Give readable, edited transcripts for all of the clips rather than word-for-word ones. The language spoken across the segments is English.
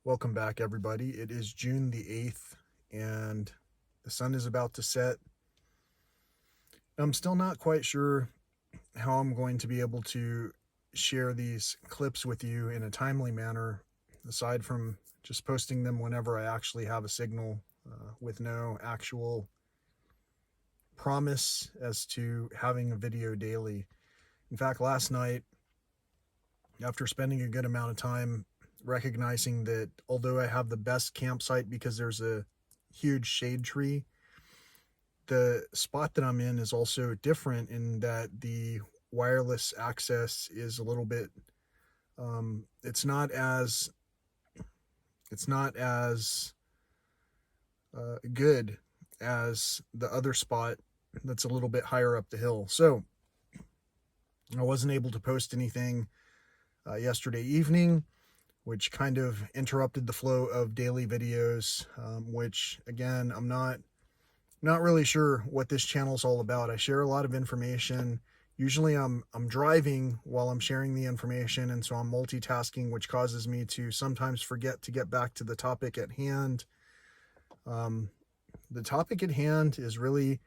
Welcome back, everybody. It is June the 8th, and the sun is about to set. I'm still not quite sure how I'm going to be able to share these clips with you in a timely manner, aside from just posting them whenever I actually have a signal, with no actual promise as to having a video daily. In fact, last night, after spending a good amount of time recognizing that although I have the best campsite because there's a huge shade tree, the spot that I'm in is also different in that the wireless access is a little bit it's not as good as the other spot that's a little bit higher up the hill. So I wasn't able to post anything yesterday evening, which kind of interrupted the flow of daily videos, which again, I'm not really sure what this channel is all about. I share a lot of information. Usually I'm driving while I'm sharing the information, and so I'm multitasking, which causes me to sometimes forget to get back to the topic at hand. The topic at hand is really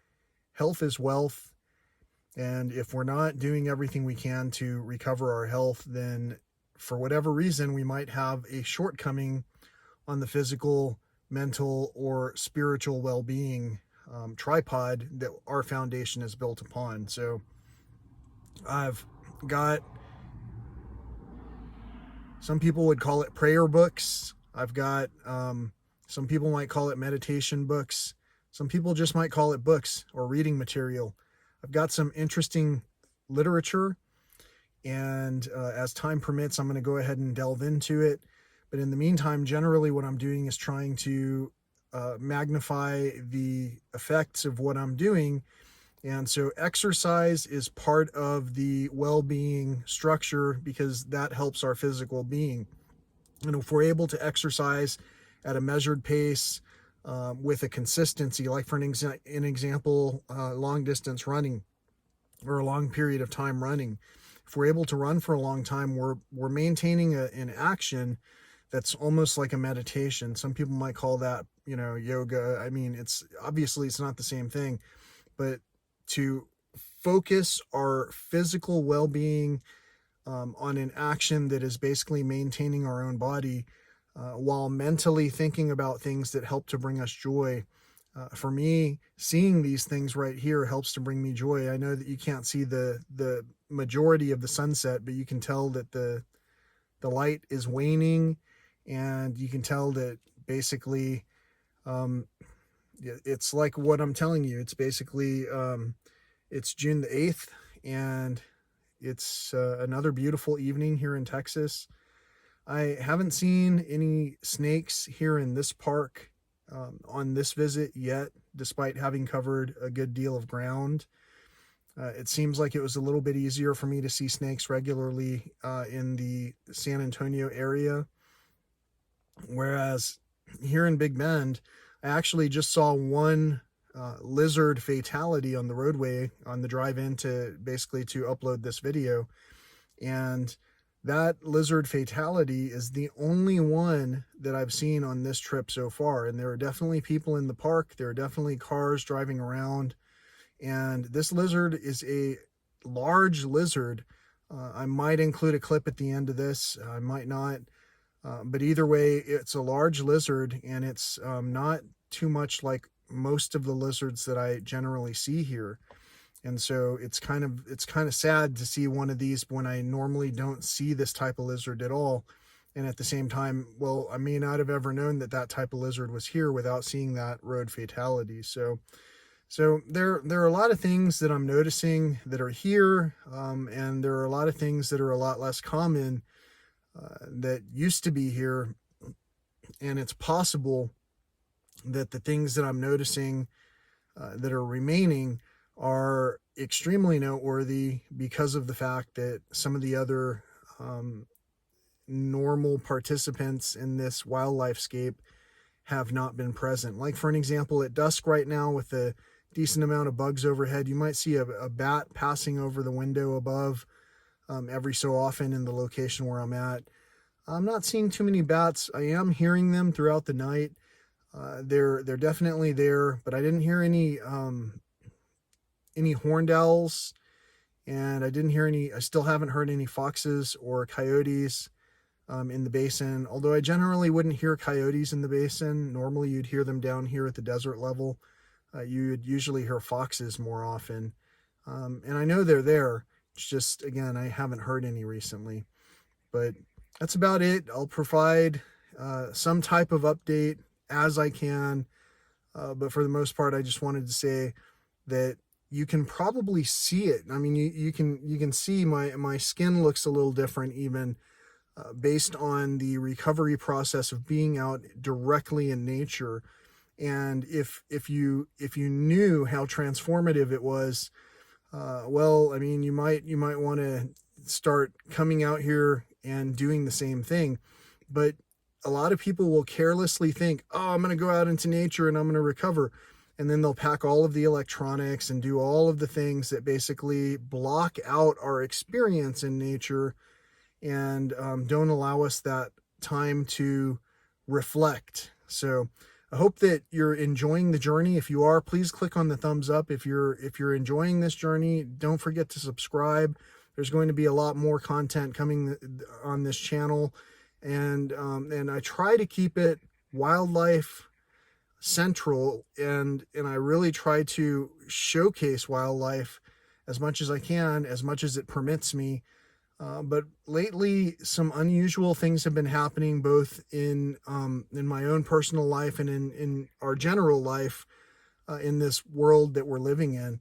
health is wealth, and if we're not doing everything we can to recover our health, then for whatever reason we might have a shortcoming on the physical, mental, or spiritual well-being tripod that our foundation is built upon. So I've got, some people would call it prayer books. I've got some people might call it meditation books. Some people just might call it books or reading material. I've got some interesting literature, and as time permits, I'm going to go ahead and delve into it. But in the meantime, generally what I'm doing is trying to magnify the effects of what I'm doing. And so exercise is part of the well-being structure because that helps our physical being. And if we're able to exercise at a measured pace, with a consistency, like for an example, long distance running or a long period of time running, if we're able to run for a long time, we're maintaining an action that's almost like a meditation. Some people might call that, yoga. I mean, it's not the same thing, but to focus our physical well-being on an action that is basically maintaining our own body, while mentally thinking about things that help to bring us joy. For me, seeing these things right here helps to bring me joy. I know that you can't see the majority of the sunset, but you can tell that the light is waning, and you can tell that basically it's like what I'm telling you. It's basically it's June the 8th, and it's another beautiful evening here in Texas. I haven't seen any snakes here in this park on this visit yet, despite having covered a good deal of ground. It seems like it was a little bit easier for me to see snakes regularly in the San Antonio area, whereas here in Big Bend, I actually just saw one lizard fatality on the roadway on the drive-in to upload this video. And that lizard fatality is the only one that I've seen on this trip so far. And there are definitely people in the park. There are definitely cars driving around. And this lizard is a large lizard. I might include a clip at the end of this. I might not. But either way, it's a large lizard, and it's not too much like most of the lizards that I generally see here. And so it's kind of sad to see one of these when I normally don't see this type of lizard at all. And at the same time, well, I may not have ever known that type of lizard was here without seeing that road fatality. So there are a lot of things that I'm noticing that are here, and there are a lot of things that are a lot less common that used to be here. And it's possible that the things that I'm noticing that are remaining are extremely noteworthy because of the fact that some of the other normal participants in this wildlife scape have not been present. Like for an example, at dusk right now, with a decent amount of bugs overhead, you might see a bat passing over the window above every so often in the location where I'm at. I'm not seeing too many bats. I am hearing them throughout the night. They're definitely there, but I didn't hear any horned owls, and I still haven't heard any foxes or coyotes in the basin, although I generally wouldn't hear coyotes in the basin. Normally you'd hear them down here at the desert level. You'd usually hear foxes more often. And I know they're there. It's just, again, I haven't heard any recently. But that's about it. I'll provide some type of update as I can. But for the most part, I just wanted to say that you can probably see it. I mean, you can see my skin looks a little different even based on the recovery process of being out directly in nature. And if you knew how transformative it was, well, I mean, you might want to start coming out here and doing the same thing. But a lot of people will carelessly think, oh, I'm going to go out into nature and I'm going to recover. And then they'll pack all of the electronics and do all of the things that basically block out our experience in nature and don't allow us that time to reflect. So I hope that you're enjoying the journey. If you are, please click on the thumbs up. If you're enjoying this journey, don't forget to subscribe. There's going to be a lot more content coming on this channel, and I try to keep it wildlife central, and I really try to showcase wildlife as much as I can, as much as it permits me. But lately, some unusual things have been happening, both in my own personal life and in our general life in this world that we're living in.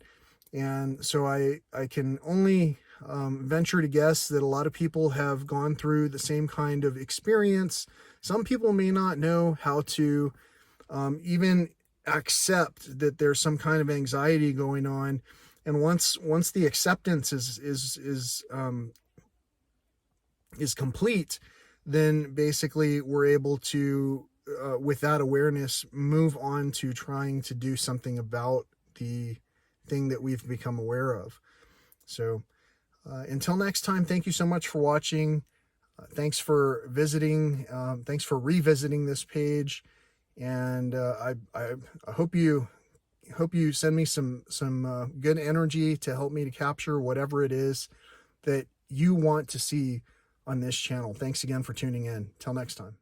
And so I can only venture to guess that a lot of people have gone through the same kind of experience. Some people may not know how to even accept that there's some kind of anxiety going on. And once the acceptance is complete, then basically we're able to, with that awareness, move on to trying to do something about the thing that we've become aware of. So until next time, thank you so much for watching. Thanks for visiting. Thanks for revisiting this page. And I hope you send me some good energy to help me to capture whatever it is that you want to see on this channel. Thanks again for tuning in. Till next time.